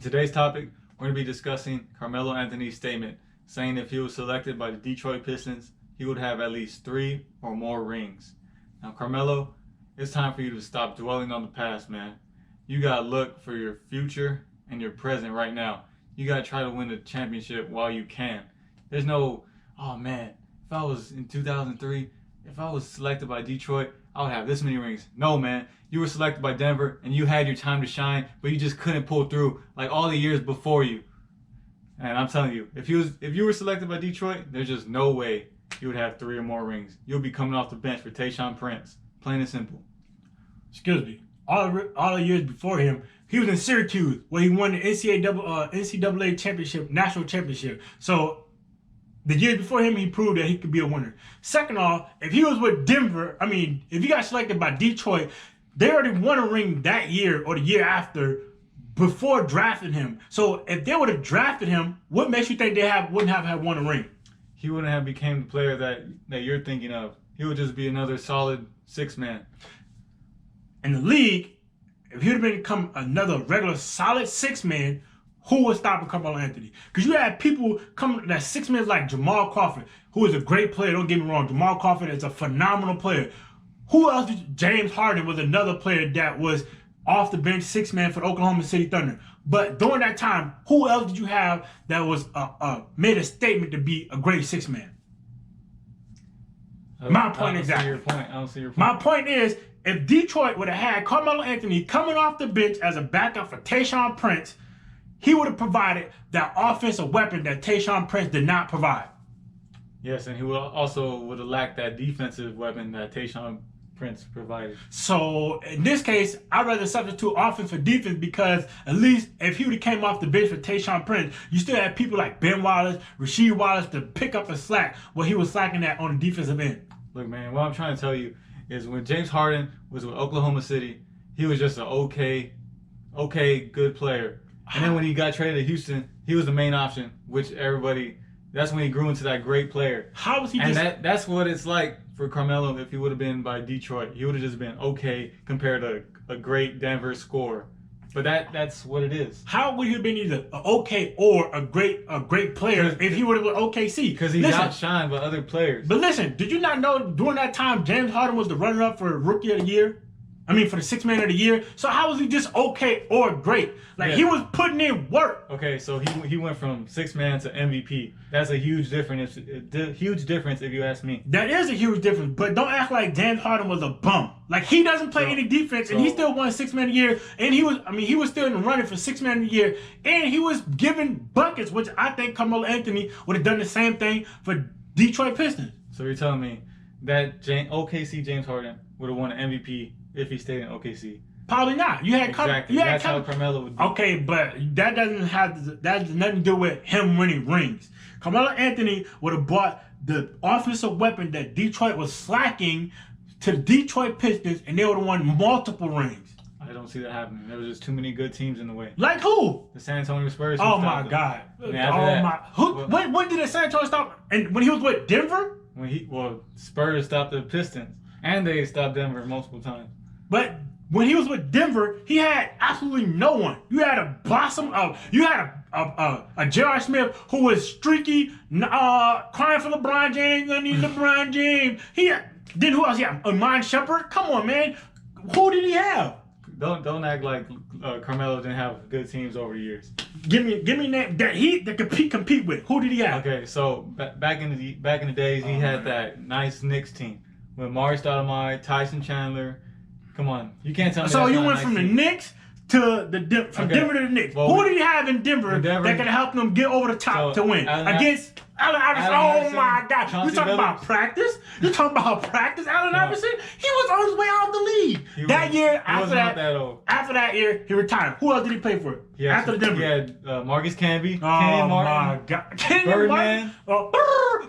Today's topic, we're going to be discussing Carmelo Anthony's statement saying if he was selected by the Detroit Pistons, he would have at least 3 or more rings. Now, Carmelo, it's time for you to stop dwelling on the past, man. You got to look for your future and your present right now. You got to try to win the championship while you can. There's no, oh man, if I was in 2003, if I was selected by Detroit, I would have this many rings. No, man. You were selected by Denver and you had your time to shine, but you just couldn't pull through like all the years before you. And I'm telling you, if you were selected by Detroit, there's just no way you would have 3 or more rings. You'll be coming off the bench for Tayshaun Prince. Plain and simple. Excuse me. All the years before him, he was in Syracuse where he won the NCAA championship, national championship. So the years before him, he proved that he could be a winner. Second off, if he was with Denver, if he got selected by Detroit, they already won a ring that year or the year after before drafting him. So if they would have drafted him, what makes you think they wouldn't have had won a ring? He wouldn't have become the player that you're thinking of. He would just be another solid 6-man. In the league, if he would have become another regular solid 6-man, who was stopping Carmelo Anthony? Because you had people coming that 6-men like Jamal Crawford, who is a great player. Don't get me wrong. Jamal Crawford is a phenomenal player. Who else? James Harden was another player that was off the bench 6-man for the Oklahoma City Thunder. But during that time, who else did you have that was made a statement to be a great 6-man? My point exactly. I don't see your point. My point is, if Detroit would have had Carmelo Anthony coming off the bench as a backup for Tayshaun Prince, he would have provided that offensive weapon that Tayshaun Prince did not provide. Yes, and he would have lacked that defensive weapon that Tayshaun Prince provided. So in this case, I'd rather substitute offense for defense because at least if he would have came off the bench for Tayshaun Prince, you still had people like Ben Wallace, Rasheed Wallace to pick up the slack where he was slacking at on the defensive end. Look, man, what I'm trying to tell you is when James Harden was with Oklahoma City, he was just an okay, good player. And then when he got traded to Houston, he was the main option, that's when he grew into that great player. How was he that's what it's like for Carmelo if he would have been by Detroit. He would have just been okay compared to a great Denver scorer. But that's what it is. How would he have been either an okay or a great player if he would have been OKC? Because he got shined by other players. But listen, did you not know during that time James Harden was the runner-up for Rookie of the Year? For the 6-man of the year. So how was he just okay or great? He was putting in work. Okay, so he went from 6-man to MVP. That's a huge difference. Huge difference if you ask me. That is a huge difference. But don't act like James Harden was a bum. He doesn't play any defense, and he still won 6-man of the year. And he was still in the running for 6-man of the year, and he was giving buckets, which I think Carmelo Anthony would have done the same thing for Detroit Pistons. So you're telling me that OKC James Harden would have won an MVP if he stayed in OKC? Probably not. Exactly. That's how Carmelo would do. Okay, but that has nothing to do with him winning rings. Carmelo Anthony would have brought the offensive weapon that Detroit was slacking to the Detroit Pistons, and they would have won multiple rings. I don't see that happening. There was just too many good teams in the way. Like who? The San Antonio Spurs. Oh my God. When did the San Antonio stop? And when he was with Denver? Spurs stopped the Pistons, and they stopped Denver multiple times. But when he was with Denver, he had absolutely no one. You had a blossom of, you had a J.R. Smith who was streaky, crying for LeBron James. I need LeBron James. Then who else? Yeah, Amon Shepard. Come on, man. Who did he have? Don't act like Carmelo didn't have good teams over the years. Give me that compete with. Who did he have? Okay, so back in the days, he had that nice Knicks team with Mari Stoudemire, Tyson Chandler. Come on, you can't tell me. So you went from the Knicks to Denver to the Knicks. Who did he have in Denver that could help them get over the top to win against Allen Iverson? Oh my God! You talking about practice? You talking about practice? Allen Iverson? He was on his way out of the league After that year, he retired. Who else did he play for? After Denver, he had Marcus Camby, Kenyon Martin, my God, Birdman.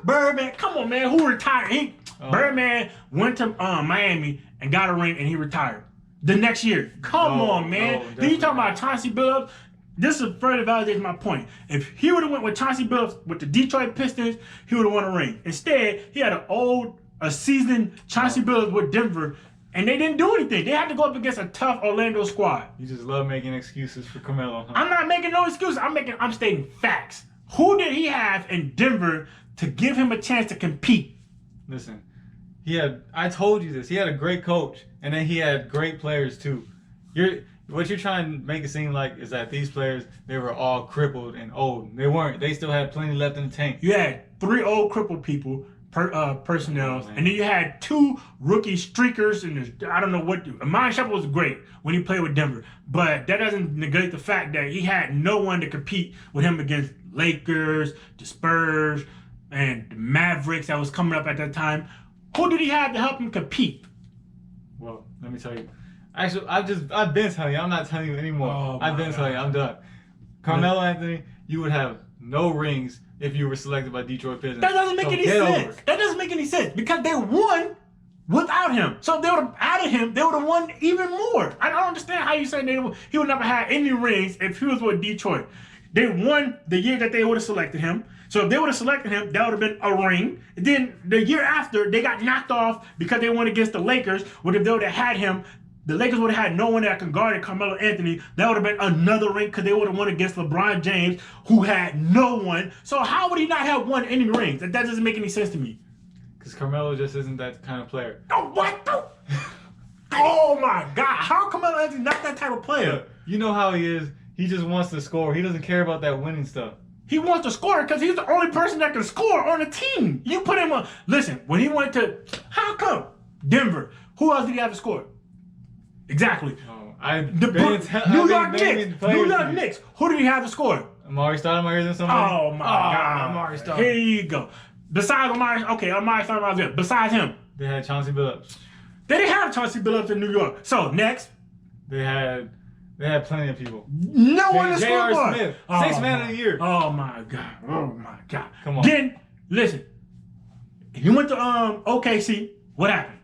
Birdman. Come on, man. Who retired? Birdman went to Miami and got a ring, and he retired the next year. Come on, man. Then you talking about Chauncey Billups? This is further validates my point. If he would have went with Chauncey Billups with the Detroit Pistons, he would have won a ring. Instead, he had a seasoned Chauncey Billups with Denver, And they didn't do anything. They had to go up against a tough Orlando squad. You just love making excuses for Carmelo. Huh? I'm not making no excuses. I'm stating facts. Who did he have in Denver to give him a chance to compete? Listen, I told you this. He had a great coach, and then he had great players too. What you're trying to make it seem like is that these players, they were all crippled and old. They weren't. They still had plenty left in the tank. You had 3 old crippled people, personnel, and then you had 2 rookie streakers, and I don't know what. Amon Shepard was great when he played with Denver, but that doesn't negate the fact that he had no one to compete with him against Lakers, the Spurs, and the Mavericks that was coming up at that time. Who did he have to help him compete? Well, let me tell you. Actually, I've been telling you. I'm not telling you anymore. Oh, I've been telling you. I'm done. Carmelo Anthony, you would have no rings if you were selected by Detroit Pistons. That doesn't make any sense. That That doesn't make any sense because they won without him. So if they would have added him, they would have won even more. I don't understand how you say he would never have any rings if he was with Detroit. They won the year that they would have selected him. So if they would have selected him, that would have been a ring. Then the year after, they got knocked off because they went against the Lakers. What if they would have had him? The Lakers would have had no one that can guard Carmelo Anthony. That would have been another ring because they would have won against LeBron James, who had no one. So how would he not have won any rings? That doesn't make any sense to me. Because Carmelo just isn't that kind of player. Oh, what the? Oh, my God. How Carmelo Anthony not that type of player? You know how he is. He just wants to score. He doesn't care about that winning stuff. He wants to score because he's the only person that can score on the team. You put him on. Listen, when he went to, how come? Denver. Who else did he have to score? Exactly. Oh, New York Knicks. New York Knicks. Who did he have to score? Amari Stoudemire or somebody? Oh, my God. Amari Stoudemire. Here you go. Besides Amari Stoudemire was good. Besides him. They had Chauncey Billups. They didn't have Chauncey Billups in New York. So, next. They had plenty of people. No one to score J.R. for. Smith, Sixth Man of the Year. Oh, my God. Oh, my God. Come on. Then, listen. He went to OKC. What happened?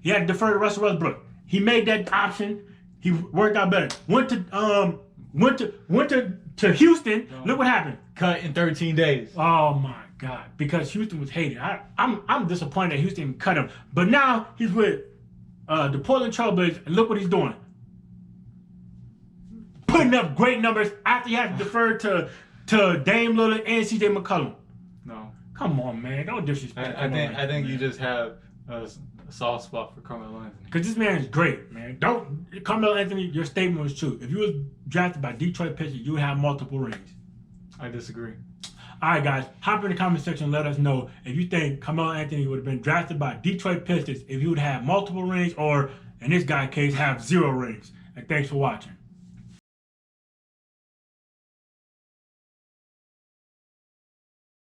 He had to defer to Russell Westbrook. He made that option. He worked out better. Went to Houston. No. Look what happened. Cut in 13 days. Oh my God! Because Houston was hated. I'm disappointed that Houston cut him. But now he's with the Portland Trailblazers, and look what he's doing. Putting up great numbers after he had to defer to Dame Lillard and CJ McCollum. No. Come on, man! Don't disrespect. I think you just have a soft spot for Carmelo Anthony. Because this man is great, man. Carmelo Anthony, your statement was true. If you was drafted by Detroit Pistons, you would have multiple rings. I disagree. All right, guys, hop in the comment section and let us know if you think Carmelo Anthony would have been drafted by Detroit Pistons if he would have multiple rings or, in this guy's case, have 0 rings. And thanks for watching.